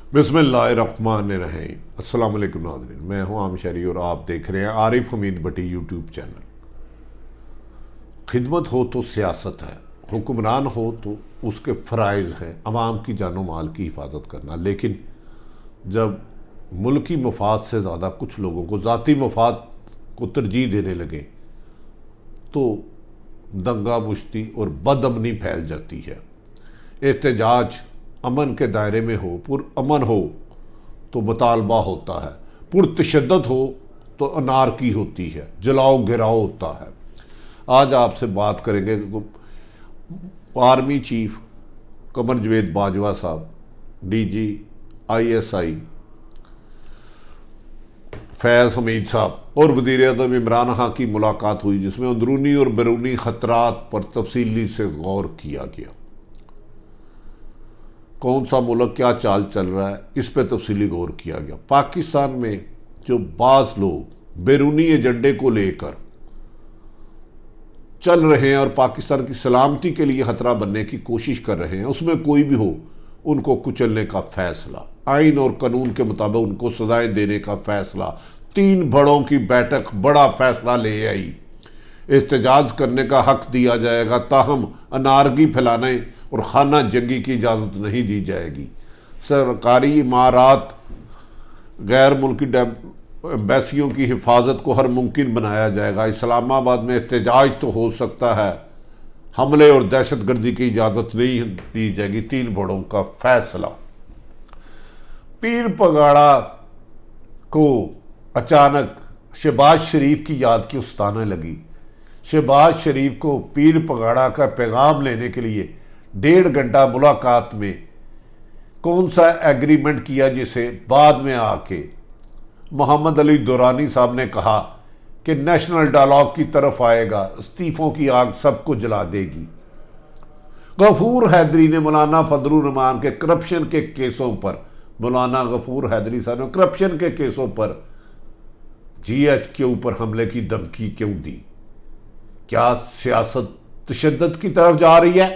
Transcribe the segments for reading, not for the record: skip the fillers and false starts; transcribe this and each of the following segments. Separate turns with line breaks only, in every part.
बिस्मिल्लाहिर्रहमानिर्रहीम। अस्सलाम वालेकुम नाज़रीन, मैं हूं आम शरी और आप देख रहे हैं आरिफ हमीद भट्टी यूट्यूब चैनल। खिदमत हो तो सियासत है, हुक्मरान हो तो उसके फ़राइज़ हैं अवाम की जानो माल की हिफाजत करना। लेकिन जब मुल्की मफाद से ज़्यादा कुछ लोगों को ज़ाती मफाद को तरजीह देने लगे तो दंगा मुश्ती और बदअमनी फैल जाती है। एहतजाज अमन के दायरे में हो, पुरअमन हो तो मुतालबा होता है, पुरतशद्दुद हो तो अनारकी होती है, जलाओ गिराओ होता है। आज आपसे बात करेंगे आर्मी चीफ कमर जवेद बाजवा साहब, DG ISI फैज़ हमीद साहब और वज़ीर-ए-आज़म इमरान खान की मुलाकात हुई, जिसमें अंदरूनी और बैरूनी ख़तरात पर तफसीली से गौर किया गया। कौन सा मुल्क क्या चाल चल रहा है, इस पर तफसीली गौर किया गया। पाकिस्तान में जो बाज़ लोग बैरूनी एजेंडे को लेकर चल रहे हैं और पाकिस्तान की सलामती के लिए ख़तरा बनने की कोशिश कर रहे हैं, उसमें कोई भी हो उनको कुचलने का फ़ैसला, आइन और कानून के मुताबिक उनको सजाएं देने का फ़ैसला, 3 बड़ों की बैठक बड़ा फ़ैसला ले आई। एहतजाज करने का हक़ दिया जाएगा, ताहम अनारगी फैलाने और खाना जंगी की इजाज़त नहीं दी जाएगी। सरकारी इमारात, गैर मुल्की एम्बेसियों की हिफाजत को हर मुमकिन बनाया जाएगा। इस्लामाबाद में एहतजाज तो हो सकता है, हमले और दहशत गर्दी की इजाज़त नहीं दी जाएगी। 3 बड़ों का फैसला। पीर पगाड़ा को अचानक शहबाज शरीफ की याद की उस्ताना लगी। शहबाज शरीफ को पीर पगाड़ा का पैगाम लेने के लिए 1.5 घंटा मुलाकात में कौन सा एग्रीमेंट किया, जिसे बाद में आके मोहम्मद अली दुरानी साहब ने कहा कि नेशनल डायलॉग की तरफ आएगा, इस्तीफों की आग सबको जला देगी। गफूर हैदरी ने मौलाना फजलुर रहमान के करप्शन के केसों पर, मौलाना गफूर हैदरी साहब ने करप्शन के केसों पर GH के ऊपर हमले की धमकी क्यों दी? क्या सियासत तशद्दुद की तरफ जा रही है?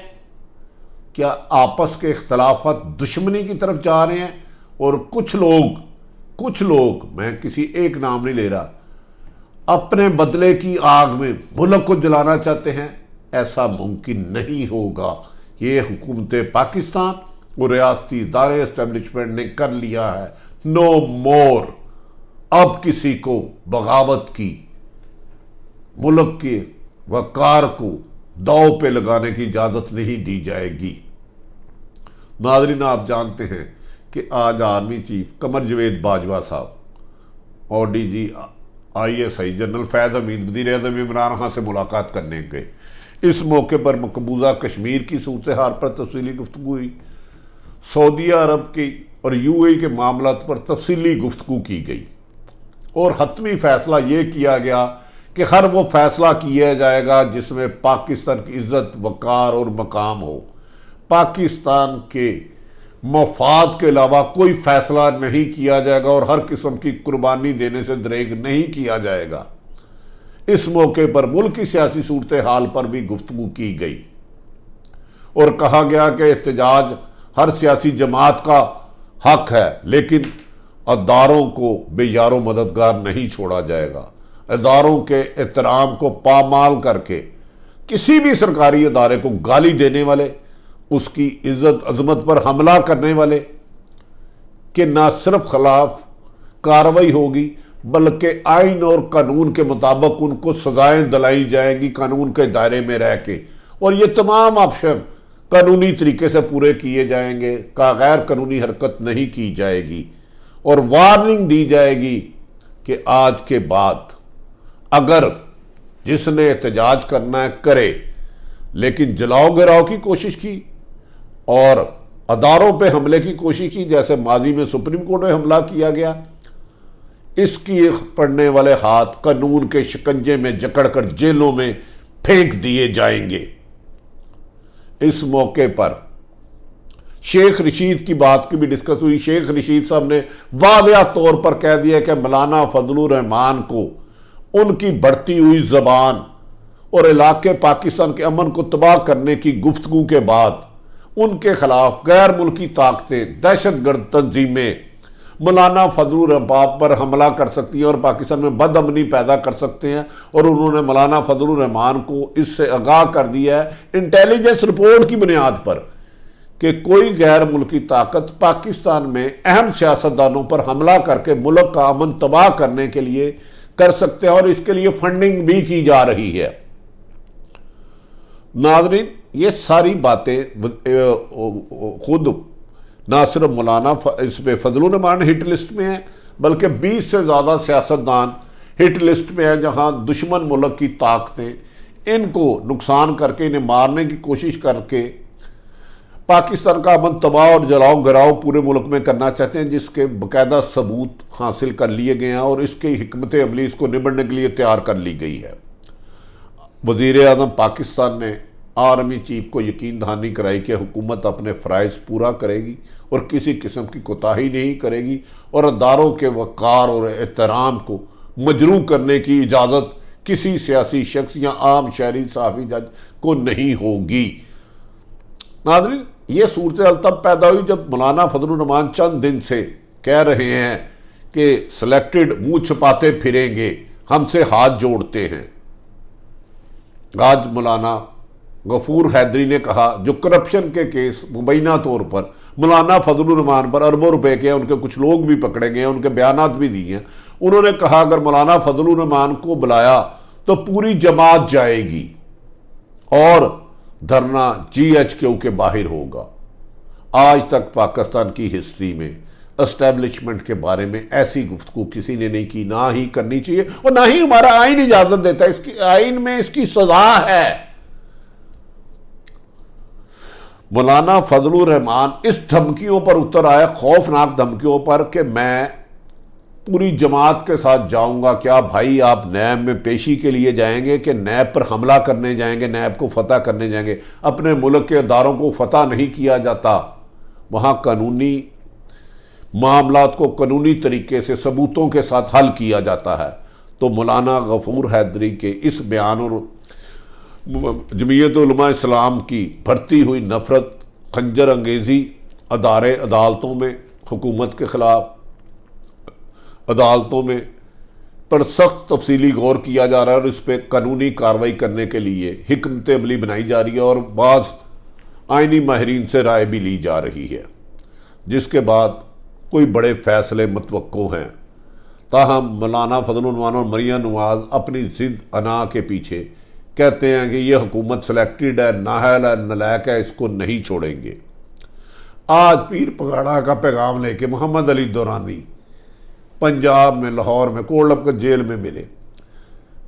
क्या आपस के इख्तलाफात दुश्मनी की तरफ जा रहे हैं? और कुछ लोग, मैं किसी एक नाम नहीं ले रहा, अपने बदले की आग में मुल्क को जलाना चाहते हैं। ऐसा मुमकिन नहीं होगा। ये हुकूमत पाकिस्तान और रियासती इदारे एस्टेब्लिशमेंट ने कर लिया है। नो मोर। अब किसी को बगावत की, मुल्क के वकार को दाव पे लगाने की इजाज़त नहीं दी जाएगी। नाज़रीन, आप जानते हैं कि आज आर्मी चीफ कमर जवेद बाजवा साहब और DG ISI जनरल फैज़ हमीद वज़ीर-ए-आज़म इमरान खान से मुलाकात करने गए। इस मौके पर मकबूजा कश्मीर की सूरत हाल पर तफसीली गुफ्तगू हुई। सऊदी अरब की और UAE के मामलात पर तफसीली गुफ्तगू की गई और हतमी फ़ैसला ये किया गया कि हर वो फैसला किया जाएगा जिसमें पाकिस्तान की इज़्ज़त, वक़ार और मकाम हो। पाकिस्तान के मफाद के अलावा कोई फैसला नहीं किया जाएगा और हर किस्म की कुर्बानी देने से दरेग नहीं किया जाएगा। इस मौके पर मुल्क की सियासी सूरत हाल पर भी गुफ्तगू की गई और कहा गया कि एहतजाज हर सियासी जमात का हक है, लेकिन अदारों को बेयारो मददगार नहीं छोड़ा जाएगा। इदारों के एहतराम को पामाल करके किसी भी सरकारी इदारे को गाली देने वाले, उसकी इज्जत अजमत पर हमला करने वाले के न सिर्फ खिलाफ कार्रवाई होगी, बल्कि आइन और कानून के मुताबिक उनको सजाएं दिलाई जाएंगी कानून के दायरे में रह के। और ये तमाम ऑप्शन कानूनी तरीके से पूरे किए जाएंगे, का गैर कानूनी हरकत नहीं की जाएगी। और वार्निंग दी जाएगी कि आज के बाद अगर जिसने एहतजाज करना है करे, लेकिन जलाओ गिराओ की कोशिश की और अदारों पे हमले की कोशिश की, जैसे माजी में सुप्रीम कोर्ट में हमला किया गया, इसकी पड़ने वाले हाथ कानून के शिकंजे में जकड़कर जेलों में फेंक दिए जाएंगे। इस मौके पर शेख रशीद की बात की भी डिस्कस हुई। शेख रशीद साहब ने वादिया तौर पर कह दिया कि मौलाना फजलुर रहमान को उनकी बढ़ती हुई जबान और इलाके पाकिस्तान के अमन को तबाह करने की गुफ्तगू के बाद उनके खिलाफ गैर मुल्की ताकतें, दहशतगर्द तंजीमें मौलाना फजलुर रहमान पर हमला कर सकती हैं और पाकिस्तान में बदअमनी पैदा कर सकते हैं। और उन्होंने मौलाना फजलुर रहमान को इससे आगाह कर दिया है इंटेलिजेंस रिपोर्ट की बुनियाद पर कि कोई गैर मुल्की ताकत पाकिस्तान में अहम सियासतदानों पर हमला करके मुल्क का अमन तबाह करने के लिए कर सकते हैं और इसके लिए फंडिंग भी की जा रही है। नाज़रीन, ये सारी बातें खुद ना सिर्फ मौलाना इसमें फजलुर रहमान हिट लिस्ट में है, बल्कि 20 से ज़्यादा सियासतदान हिट लिस्ट में है, जहां दुश्मन मुल्क की ताकतें इनको नुकसान करके, इन्हें मारने की कोशिश करके पाकिस्तान का अमन तबाह और जलाओ गिराओ पूरे मुल्क में करना चाहते हैं, जिसके बाकायदा सबूत हासिल कर लिए गए हैं और इसकी हिकमत अमली इसको निबड़ने के लिए तैयार कर ली गई है। वज़ीर आज़म पाकिस्तान ने आर्मी चीफ को यकीन दहानी कराई कि हुकूमत अपने फ़राइज़ पूरा करेगी और किसी किस्म की कोताही नहीं करेगी और अदारों के वक़ार और एहतराम को मजरूह करने की इजाज़त किसी सियासी शख्स या आम शहरी सहाफ़ी जज को नहीं होगी। नाज़रीन, ये सूरत तब पैदा हुई जब मौलाना फजलुर रहमान चंद दिन से कह रहे हैं कि सिलेक्टेड मुंह छुपाते फिरेंगे, हमसे हाथ जोड़ते हैं। आज मौलाना गफूर हैदरी ने कहा, जो करप्शन के केस मुबैना तौर पर मौलाना फजलुर रहमान पर अरबों रुपए के, उनके कुछ लोग भी पकड़े गए, उनके बयानात भी दिए हैं। उन्होंने कहा अगर मौलाना फजलुर रहमान को बुलाया तो पूरी जमात जाएगी और धरना GHQ के बाहर होगा। आज तक पाकिस्तान की हिस्ट्री में एस्टेब्लिशमेंट के बारे में ऐसी गुफ्तगू किसी ने नहीं की, ना ही करनी चाहिए और ना ही हमारा आइन इजाजत देता है। इसकी आइन में इसकी सजा है। मौलाना फजलुर रहमान इस धमकियों पर उतर आया, खौफनाक धमकियों पर, कि मैं पूरी जमात के साथ जाऊंगा। क्या भाई आप नैब में पेशी के लिए जाएंगे कि नैब पर हमला करने जाएंगे, नैब को फतह करने जाएंगे? अपने मुल्क के अदारों को फतह नहीं किया जाता, वहाँ कानूनी मामलात को कानूनी तरीके से सबूतों के साथ हल किया जाता है। तो मौलाना गफूर हैदरी के इस बयान और जमीयत उलमा इस्लाम की बढ़ती हुई नफरत, खंजर अंगेज़ी अदारे अदालतों में, हुकूमत के ख़िलाफ़ अदालतों में पर सख्त तफसीली गौर किया जा रहा है और इस पर कानूनी कार्रवाई करने के लिए हिकमत अमली बनाई जा रही है और बाज़ आइनी माहिरीन से राय भी ली जा रही है, जिसके बाद कोई बड़े फैसले मतवक्को हैं। ताहम मौलाना फजलुर रहमान और मरियम नवाज़ अपनी ज़िद अना के पीछे कहते हैं कि यह हुकूमत सिलेक्टेड है, नाहल है, नलायक है, इसको नहीं छोड़ेंगे। आज पीर पगाड़ा का पैगाम लेके मोहम्मद अली दुरानी पंजाब में लाहौर में कोलंब जेल में मिले।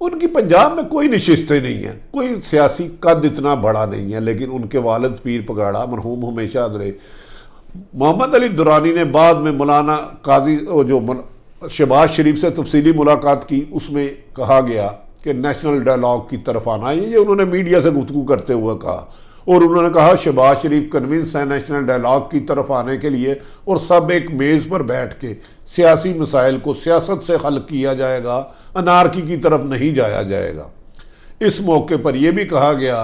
उनकी पंजाब में कोई नशिस्तें नहीं हैं, कोई सियासी कद इतना बड़ा नहीं है, लेकिन उनके वालिद पीर पगाड़ा मरहूम हमेशा रहे मोहम्मद अली दुरानी ने बाद में मौलाना काजी जो शहबाज शरीफ से तफसीली मुलाकात की, उसमें कहा गया कि नेशनल डायलॉग की तरफ आना है। ये उन्होंने मीडिया से गुफ्तगू करते हुए कहा और उन्होंने कहा शहबाज शरीफ कन्विंस है नेशनल डायलॉग की तरफ आने के लिए और सब एक मेज़ पर बैठ के सियासी मसाइल को सियासत से हल किया जाएगा, अनारकी की तरफ नहीं जाया जाएगा। इस मौके पर यह भी कहा गया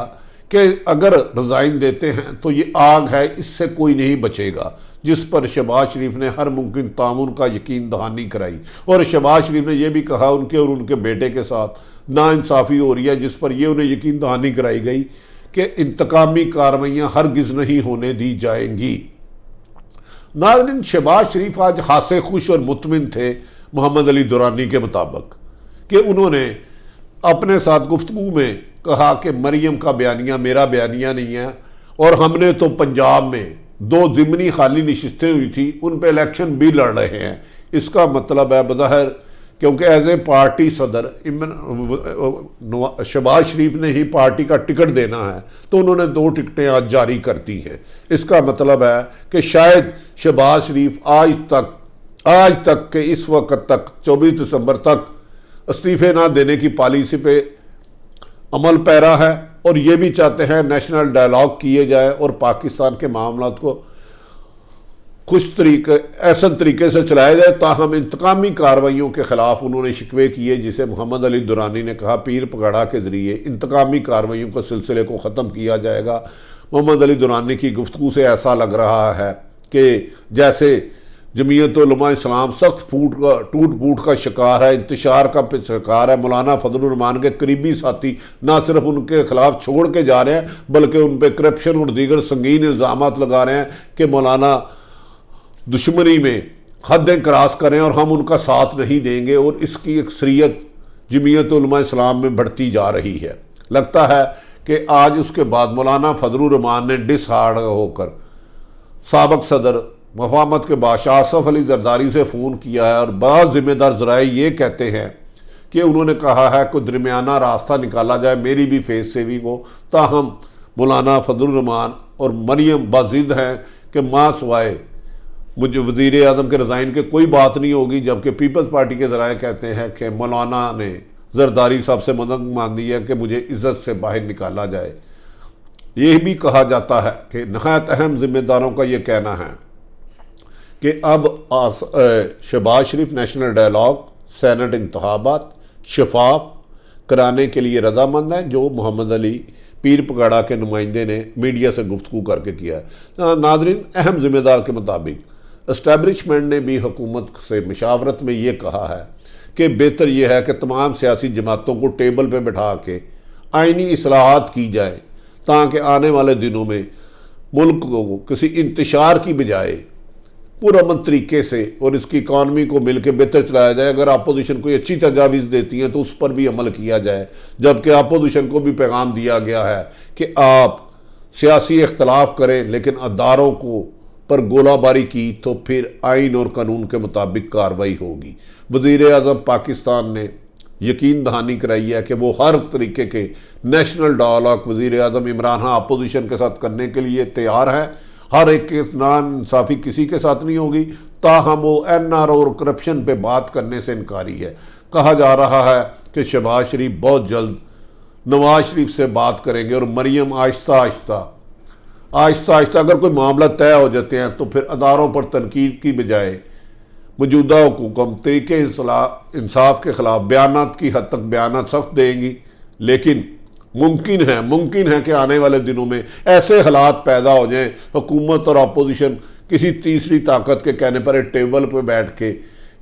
कि अगर रिज़ाइन देते हैं तो ये आग है, इससे कोई नहीं बचेगा, जिस पर शहबाज शरीफ ने हर मुमकिन तामुन का यकीन दहानी कराई। और शहबाज शरीफ ने यह भी कहा उनके और उनके बेटे के साथ नाइंसाफ़ी हो रही है, जिस पर यह उन्हें यकीन दहानी कराई गई कि इंतकामी कार्रवाइयाँ हरगिज़ नहीं होने दी जाएंगी। नाज़रीन, शहबाज शरीफ आज खासे खुश और मुतमिन थे मोहम्मद अली दुरानी के मुताबिक कि उन्होंने अपने साथ गुफ्तगू में कहा कि मरियम का बयानिया मेरा बयानिया नहीं है और हमने तो पंजाब में 2 ज़िमनी खाली नशिस्तें हुई थी, उन पर इलेक्शन भी लड़ रहे हैं। इसका मतलब है बज़ाहिर, क्योंकि एज ए पार्टी सदर शहबाज शरीफ ने ही पार्टी का टिकट देना है तो उन्होंने 2 टिकटें आज जारी कर दी हैं। इसका मतलब है कि शायद शहबाज शरीफ आज तक के इस वक्त तक 24 दिसंबर तक इस्तीफ़े ना देने की पॉलिसी पे अमल पैरा है और ये भी चाहते हैं नेशनल डायलॉग किए जाए और पाकिस्तान के मामलात को खुश तरीके ऐसा तरीके से चलाया जाए। ताहम इंतकामी कार्रवाइयों के खिलाफ उन्होंने शिकवे किए, जिसे मोहम्मद अली दुरानी ने कहा पीर पगड़ा के ज़रिए इंतकामी कार्रवाइयों के सिलसिले को ख़त्म किया जाएगा। मोहम्मद अली दुरानी की गुफ्तगू से ऐसा लग रहा है कि जैसे जमीयत उलमा इस्लाम सख्त टूट फूट का शिकार है, इंतशार का शिकार है। मौलाना फजलुर रहमान के करीबी साथी ना सिर्फ उनके खिलाफ छोड़ के जा रहे हैं बल्कि उन पर करप्शन और दीगर संगीन इल्ज़ाम लगा रहे हैं कि मौलाना दुश्मनी में हदें क्रॉस करें और हम उनका साथ नहीं देंगे, और इसकी अक्सरियत जमीयत उलमा इस्लाम में बढ़ती जा रही है। लगता है कि आज उसके बाद मौलाना फजलुर रहमान ने डिसहार्ड होकर साबिक सदर मफामत के बादशाह आसफ अली जरदारी से फ़ोन किया है, और बाद ज़िम्मेदार ज़राए ये कहते हैं कि उन्होंने कहा है कोई दरमियाना रास्ता निकाला जाए मेरी भी फेस सेविंग हो। ताहम मौलाना फजलुर रहमान और मरियम बाजिद हैं कि माँ सवाए मुझे वज़ीर आज़म के रज़ाइन के कोई बात नहीं होगी, जबकि पीपल्स पार्टी के ज़राए कहते हैं कि मौलाना ने जरदारी साहब से मदद मांगी है कि मुझे इज़्ज़त से बाहर निकाला जाए। यह भी कहा जाता है कि नहायत अहम ज़िम्मेदारों का ये कहना है कि अब शहबाज शरीफ नेशनल डायलॉग सेनेट इंतखाबात शफाफ कराने के लिए रजामंद हैं, जो मोहम्मद अली पीर पगड़ा के नुमाइंदे ने मीडिया से गुफ्तगू करके किया है। नाज़रीन, अहम ज़िम्मेदार के मुताबिक इस्टेब्लिशमेंट ने भी हुकूमत से मशावरत में ये कहा है कि बेहतर यह है कि तमाम सियासी जमातों को टेबल पर बैठा के आइनी इस्लाहात की जाए, ताकि आने वाले दिनों में मुल्क को किसी इंतशार की बजाय पुरअमन तरीके से और इसकी इकानमी को मिलकर बेहतर चलाया जाए। अगर अपोजिशन कोई अच्छी तजावीज़ देती है तो उस पर भी अमल किया जाए, जबकि अपोजिशन को भी पैगाम दिया गया है कि आप सियासी इख्तलाफ करें लेकिन अदारों को पर गोलाबारी की तो फिर आइन और कानून के मुताबिक कार्रवाई होगी। वज़ीर आज़म पाकिस्तान ने यकीन दहानी कराई है कि वो हर तरीके के नेशनल डायलॉग वज़ीर आज़म इमरान खान अपोजिशन के साथ करने के लिए तैयार है। हर एक के नान इंसाफ़ी किसी के साथ नहीं होगी, ताहम वो NR और करप्शन पे बात करने से इनकारी है। कहा जा रहा है कि शहबाज शरीफ बहुत जल्द नवाज शरीफ से बात करेंगे और मरियम आहिस्ता आहिस्ता अगर कोई मामला तय हो जाते हैं तो फिर अदारों पर तनकीद की बजाय मौजूदा हुकूमत तरीके इंसाफ के ख़िलाफ़ बयानात की हद तक बयानात सख्त देंगी। लेकिन मुमकिन है कि आने वाले दिनों में ऐसे हालात पैदा हो जाएं, हुकूमत और अपोजिशन किसी तीसरी ताकत के कहने पर एक टेबल पर बैठ के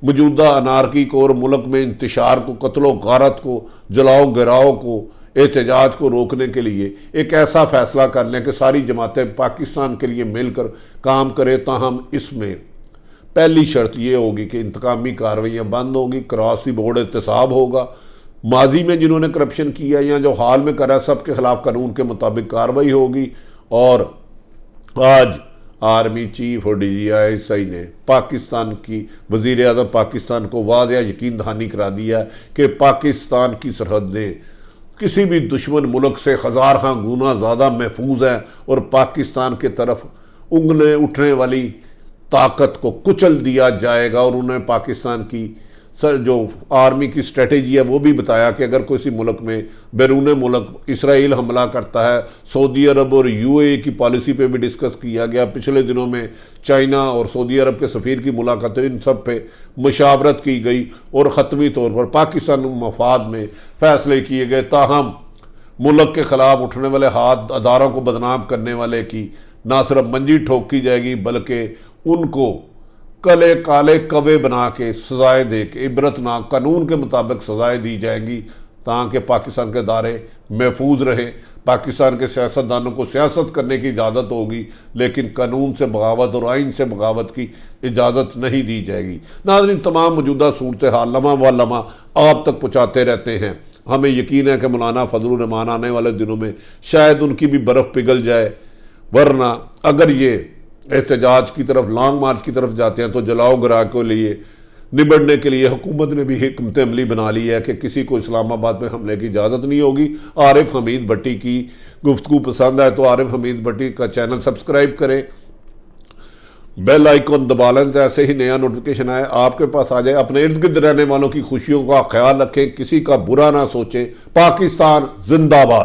मौजूदा अनारकी को और मुल्क में इंतशार को, कत्लो गारत को, जलाओ गिराओ को, एहतजाज को रोकने के लिए एक ऐसा फैसला कर लें कि सारी जमातें पाकिस्तान के लिए मिलकर काम करें। ताहम इसमें पहली शर्त ये होगी कि इंतकामी कार्रवाइयाँ बंद होगी, क्रॉस द बोर्ड एहतसाब होगा, माजी में जिन्होंने करप्शन किया या जो हाल में करा सबके खिलाफ कानून के मुताबिक कार्रवाई होगी। और आज आर्मी चीफ और DGI ने पाकिस्तान की वज़ीर आज़म पाकिस्तान को वाज़ेह यकीन दहानी करा दिया कि पाकिस्तान की सरहदें किसी भी दुश्मन मुल्क से हज़ार गुना ज़्यादा महफूज है और पाकिस्तान की तरफ उंगलें उठने वाली ताकत को कुचल दिया जाएगा। और उन्होंने पाकिस्तान की जो आर्मी की स्ट्रेटेजी है वो भी बताया कि अगर किसी मुल्क में बैरून मुल्क इसराइल हमला करता है, सऊदी अरब और UAE की पॉलिसी पे भी डिस्कस किया गया। पिछले दिनों में चाइना और सऊदी अरब के सफ़ीर की मुलाकात, इन सब पे मुशावरत की गई और ख़त्मी तौर पर पाकिस्तान मफाद में फ़ैसले किए गए। ताहम मुल्क के ख़िलाफ़ उठने वाले हाथ अदारों को बदनाम करने वाले की ना सिर्फ मंजी ठोकी जाएगी बल्कि उनको कले काले कवे बना के सजाएं दे के इबरतनाक कानून के मुताबिक सजाएं दी जाएंगी, ताकि पाकिस्तान के दायरे महफूज रहे। पाकिस्तान के सियासतदानों को सियासत करने की इजाज़त होगी, लेकिन कानून से बगावत और आइन से बगावत की इजाज़त नहीं दी जाएगी। नाज़रीन, तमाम मौजूदा सूरत हाल लम्हा व लम्हा आप तक पहुँचाते रहते हैं। हमें यकीन है कि मौलाना फजलुर रहमान आने वाले दिनों में शायद उनकी भी बर्फ़ पिघल जाए, वरना अगर ये एहतजाज की तरफ, लॉन्ग मार्च की तरफ जाते हैं तो जलाओ गिरा के लिए निबड़ने के लिए हुकूमत ने भी हिकमत अमली बना ली है कि किसी को इस्लामाबाद में हमले की इजाज़त नहीं होगी। आरिफ हमीद भट्टी की गुफ्तगू पसंद आए तो आरिफ हमीद भट्टी का चैनल सब्सक्राइब करें, बेल आइकॉन दबा लें, ऐसे ही नया नोटिफिकेशन आए आपके पास आ जाए। अपने इर्द गिर्द रहने वालों की खुशियों का ख्याल रखें, किसी का बुरा ना सोचें। पाकिस्तान जिंदाबाद।